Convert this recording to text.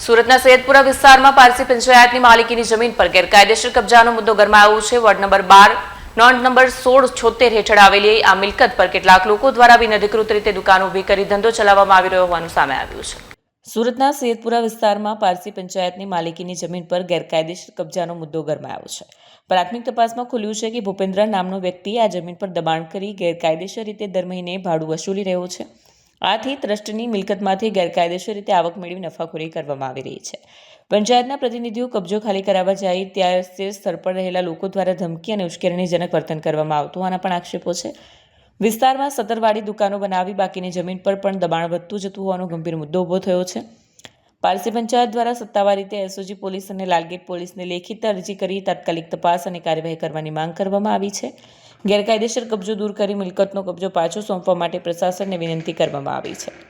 સુરતના સૈયદપુરા વિસ્તારમાં પારસી પંચાયતની માલિકીની જમીન પર ગેરકાયદેસર કબજાનો મુદ્દો ગરમાયો છે। વોર્ડ નંબર 12 નોંધ નંબર 1676 હેઠળ આવેલી આ મિલકત પર કેટલાક લોકો દ્વારા બિનઅધિકૃત રીતે દુકાન ઊભી કરી ધંધો ચલાવવામાં આવી રહ્યો હોવાનું સામે આવ્યું છે। સુરતના સૈયદપુરા વિસ્તારમાં પારસી પંચાયતની માલિકીની જમીન પર ગેરકાયદેસર કબજાનો મુદ્દો ગરમાયો છે। પ્રાથમિક તપાસમાં ખુલ્યું છે કે ભૂપેન્દ્ર નામનો વ્યક્તિ આ જમીન પર દબાણ કરી ગેરકાયદેસર રીતે દર મહિને ભાડું વસૂલી રહ્યો છે। આથી ટ્રસ્ટની મિલકતમાંથી ગેરકાયદેસર રીતે આવક મેળવી નફાખોરી કરવામાં આવી રહી છે। પંચાયતના પ્રતિનિધિઓ કબજો ખાલી કરાવવા જાય ત્યારે તે સ્થળ પર રહેલા લોકો દ્વારા ધમકી અને ઉશ્કેરણીજનક વર્તન કરવામાં આવતું હોવાના પણ આક્ષેપો છે। વિસ્તારમાં સતરવાળી દુકાનો બનાવી બાકીની જમીન પર પણ દબાણ વધતું જતું હોવાનો ગંભીર મુદ્દો ઊભો થયો છે। પારસી પંચાયત દ્વારા સત્તાવાર રીતે એસઓજી પોલીસ અને લાલગેટ પોલીસને લેખિત અરજી કરી તાત્કાલિક તપાસ અને કાર્યવાહી કરવાની માંગ કરવામાં આવી છે। ગેરકાયદેસર કબજો દૂર કરી મિલકતનો કબજો પાછો સોંપવા માટે પ્રશાસનને વિનંતી કરવામાં આવી છે।